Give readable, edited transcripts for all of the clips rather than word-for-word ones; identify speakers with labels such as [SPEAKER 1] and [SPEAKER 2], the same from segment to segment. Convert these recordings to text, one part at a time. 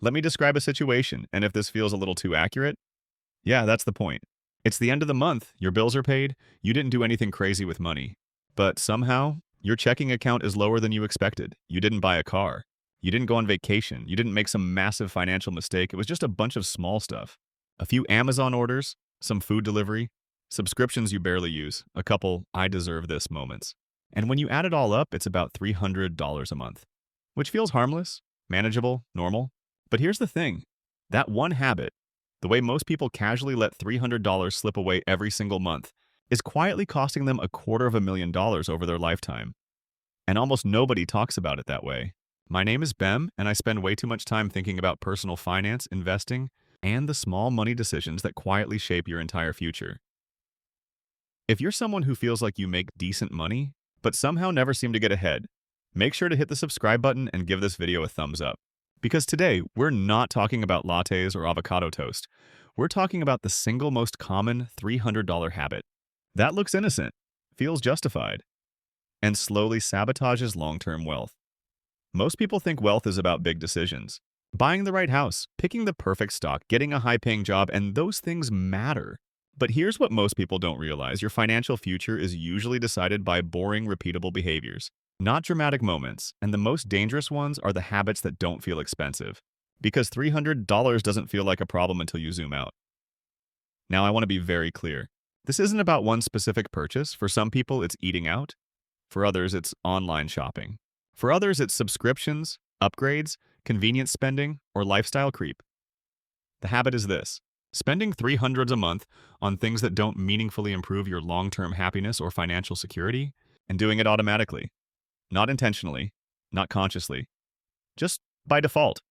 [SPEAKER 1] Let me describe a situation, and if this feels a little too accurate, yeah, that's the point. It's the end of the month, your bills are paid, you didn't do anything crazy with money. But somehow, your checking account is lower than you expected. You didn't buy a car. You didn't go on vacation. You didn't make some massive financial mistake. It was just a bunch of small stuff. A few Amazon orders, some food delivery, subscriptions you barely use, a couple I deserve this moments. And when you add it all up, it's about $300 a month, which feels harmless, manageable, normal. But here's the thing. That one habit, the way most people casually let $300 slip away every single month, is quietly costing them $250,000 over their lifetime. And almost nobody talks about it that way. My name is Bem, and I spend way too much time thinking about personal finance, investing, and the small money decisions that quietly shape your entire future. If you're someone who feels like you make decent money, but somehow never seem to get ahead, make sure to hit the subscribe button and give this video a thumbs up. Because today, we're not talking about lattes or avocado toast. We're talking about the single most common $300 habit. That looks innocent, feels justified, and slowly sabotages long-term wealth. Most people think wealth is about big decisions. Buying the right house, picking the perfect stock, getting a high-paying job, and those things matter. But here's what most people don't realize. Your financial future is usually decided by boring, repeatable behaviors, not dramatic moments, and the most dangerous ones are the habits that don't feel expensive. Because $300 doesn't feel like a problem until you zoom out. Now, I want to be very clear. This isn't about one specific purchase. For some people, it's eating out. For others, it's online shopping. For others, it's subscriptions, upgrades, convenience spending, or lifestyle creep. The habit is this: spending $300 a month on things that don't meaningfully improve your long-term happiness or financial security, and doing it automatically. Not intentionally, not consciously, just by default.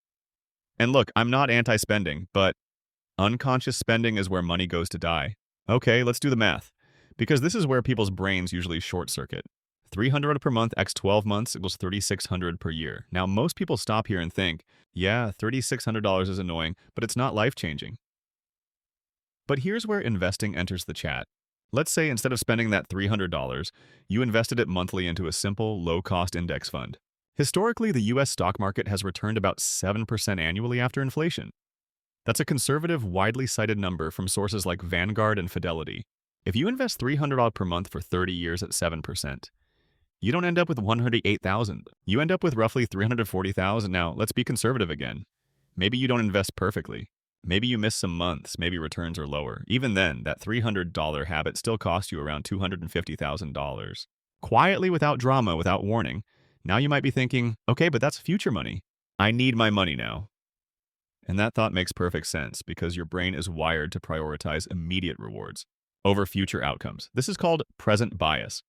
[SPEAKER 1] And look, I'm not anti-spending, but unconscious spending is where money goes to die. Okay, let's do the math, because this is where people's brains usually short-circuit. $300 per month x 12 months equals $3,600 per year. Now, most people stop here and think, yeah, $3,600 is annoying, but it's not life-changing. But here's where investing enters the chat. Let's say instead of spending that $300, you invested it monthly into a simple, low-cost index fund. Historically, the US stock market has returned about 7% annually after inflation. That's a conservative, widely cited number from sources like Vanguard and Fidelity. If you invest $300 per month for 30 years at 7%, you don't end up with $108,000. You end up with roughly $340,000. Now, let's be conservative again. Maybe you don't invest perfectly. Maybe you miss some months, maybe returns are lower. Even then, that $300 habit still cost you around $250,000. Quietly, without drama, without warning. Now you might be thinking, okay, but that's future money. I need my money now. And that thought makes perfect sense because your brain is wired to prioritize immediate rewards over future outcomes. This is called present bias,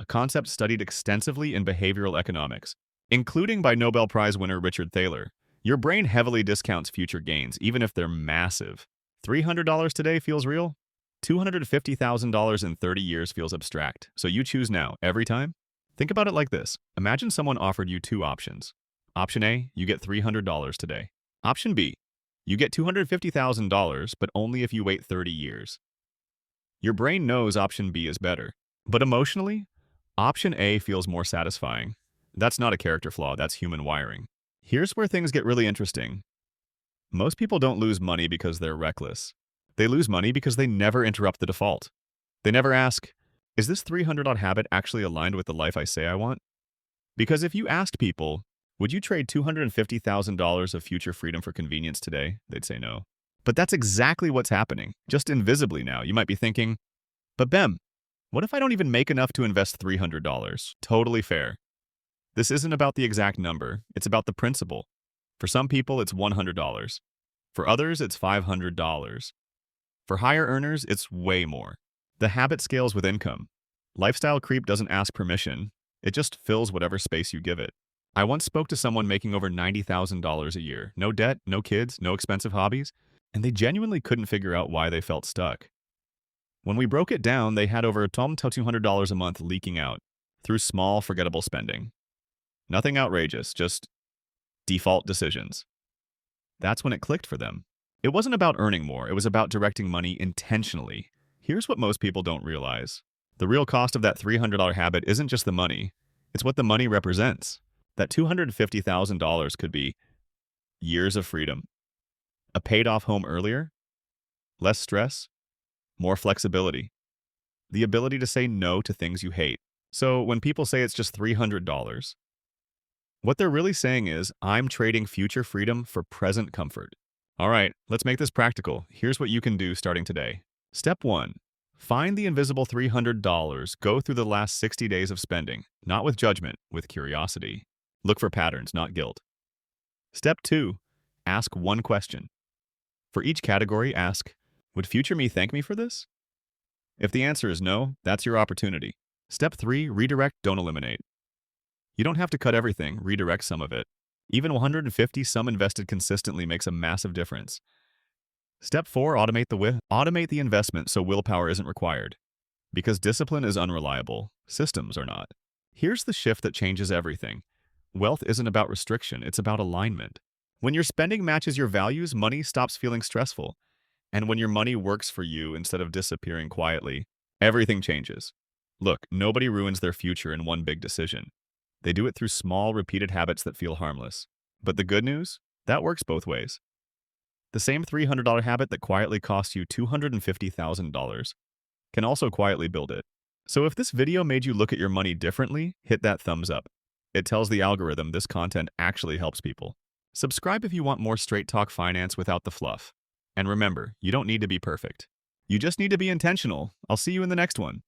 [SPEAKER 1] a concept studied extensively in behavioral economics, including by Nobel Prize winner Richard Thaler. Your brain heavily discounts future gains, even if they're massive. $300 today feels real. $250,000 in 30 years feels abstract. So you choose now, every time? Think about it like this. Imagine someone offered you two options. Option A, you get $300 today. Option B, you get $250,000, but only if you wait 30 years. Your brain knows option B is better. But emotionally, option A feels more satisfying. That's not a character flaw, that's human wiring. Here's where things get really interesting. Most people don't lose money because they're reckless. They lose money because they never interrupt the default. They never ask, is this $300 habit actually aligned with the life I say I want? Because if you asked people, would you trade $250,000 of future freedom for convenience today? They'd say no. But that's exactly what's happening, just invisibly now. You might be thinking, but Bem, what if I don't even make enough to invest $300? Totally fair. This isn't about the exact number, it's about the principle. For some people, it's $100. For others, it's $500. For higher earners, it's way more. The habit scales with income. Lifestyle creep doesn't ask permission, it just fills whatever space you give it. I once spoke to someone making over $90,000 a year. No debt, no kids, no expensive hobbies, and they genuinely couldn't figure out why they felt stuck. When we broke it down, they had over $200 a month leaking out through small, forgettable spending. Nothing outrageous, just default decisions. That's when it clicked for them. It wasn't about earning more, it was about directing money intentionally. Here's what most people don't realize. The real cost of that $300 habit isn't just the money, it's what the money represents. That $250,000 could be Years of freedom. A paid-off home earlier, less stress, more flexibility. The ability to say no to things you hate. So when people say it's just $300, what they're really saying is, I'm trading future freedom for present comfort. All right, let's make this practical. Here's what you can do starting today. Step 1. Find the invisible $300. Go through the last 60 days of spending, not with judgment, with curiosity. Look for patterns, not guilt. Step 2. Ask one question. For each category, ask, would future me thank me for this? If the answer is no, that's your opportunity. Step 3. Redirect, don't eliminate. You don't have to cut everything, redirect some of it. Even 150 some invested consistently makes a massive difference. Step 4. Automate the investment so willpower isn't required. Because discipline is unreliable, systems are not. Here's the shift that changes everything. Wealth isn't about restriction, it's about alignment. When your spending matches your values, money stops feeling stressful. And when your money works for you instead of disappearing quietly, everything changes. Look, nobody ruins their future in one big decision. They do it through small, repeated habits that feel harmless. But the good news? That works both ways. The same $300 habit that quietly costs you $250,000 can also quietly build it. So if this video made you look at your money differently, hit that thumbs up. It tells the algorithm this content actually helps people. Subscribe if you want more straight talk finance without the fluff. And remember, you don't need to be perfect. You just need to be intentional. I'll see you in the next one.